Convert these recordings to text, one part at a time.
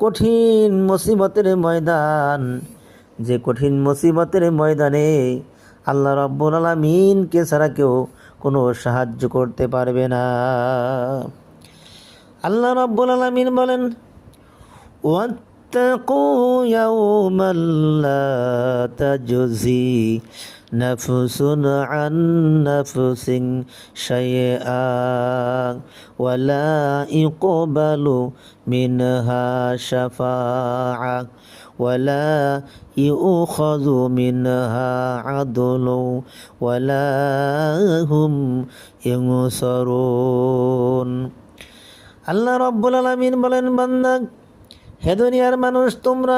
কঠিন মুসিবতের ময়দান, যে কঠিন মুসিবতের ময়দানে আল্লাহ রাব্বুল আলামিনকে ছাড়া কেউ কোনো সাহায্য করতে পারবে না। আল্লাহ রাব্বুল আলামিন বলেন, ওয়াত্তাকু ইয়াওমান লা তাজজি নাফসুন আন নাফসিন শাইআ ওয়ালা ইকবালু মিনহা শাফাআ ওয়ালা ইউখাযু মিনহা আদলু ওয়ালা হুম ইউনসারুন। আল্লাহ রাব্বুল আলামিন বলেন, বান্দা, হে দুনিয়ার মানুষ, তোমরা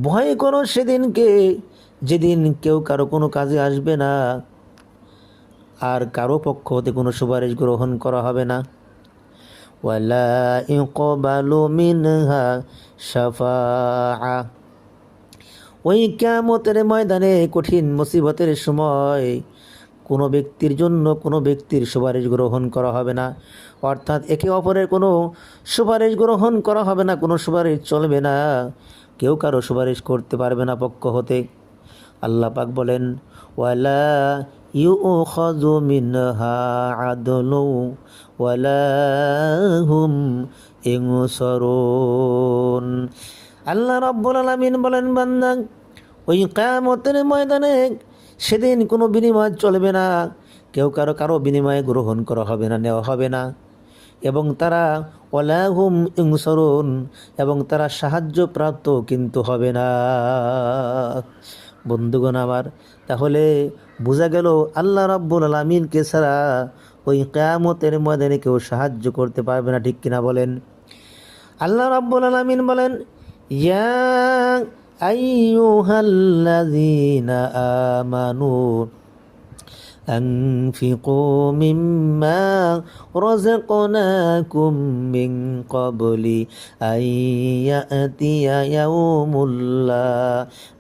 ভয় করো সেদিনকে যেদিন কেউ কারো কোনো কাজে আসবে না, আর কারো পক্ষ হতে কোনো সুপারিশ গ্রহণ করা হবে না। ওয়ালা ইকবালু মিনহা শাফাআ, ওই কিয়ামতের ময়দানে কঠিন মুসিবতের সময় কোনো ব্যক্তির জন্য কোনো ব্যক্তির সুপারিশ গ্রহণ করা হবে না। অর্থাৎ একে অপরের কোনো সুপারিশ গ্রহণ করা হবে না, কোনো সুপারিশ চলবে না, কেউ কারো সুপারিশ করতে পারবে না পক্ষ হতে। আল্লাহ পাক বলেন, ওয়ালা ইউখাযু মিনহা আদলু ওয়ালা হুম ইনসারুন। আল্লাহ রাব্বুল আলামিন বলেন, বান্দা, ওই কিয়ামতের ময়দানে সেদিন কোনো বিনিময় চলবে না, কেউ কারো বিনিময়ে গ্রহণ করা হবে না, নেওয়া হবে না, এবং তারা ওয়ালা হুম ইনসারুন, এবং তারা সাহায্য প্রাপ্ত কিন্তু হবে না। বন্ধুগণ আমার, তাহলে বোঝা গেল আল্লাহ রাব্বুল আলামিনকে ছাড়া ওই কিয়ামতের ময়দানে কেউ সাহায্য করতে পারবে না, ঠিক কিনা বলেন? আল্লাহ রাব্বুল আলামিন বলেন, ইয়া আইয়ুহাল্লাযীনা আমানু أنفقوا مما رزقناكم من قبل أن يأتي يوم لا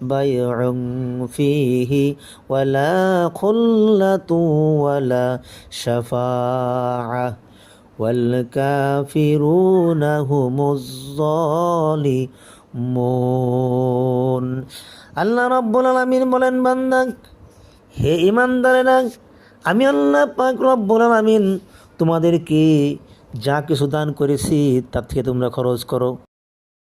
بيع فيه ولا خلة ولا شفاعة والكافرون هم الظالمون। আল্লাহ রাব্বুল আলামিন বলেন, বান্দা, হে ঈমানদারেরা, আমি আল্লাহ পাক রব্বুল আলামিন তোমাদেরকে যা কিছু দান করেছি তার থেকে তোমরা খরচ করো।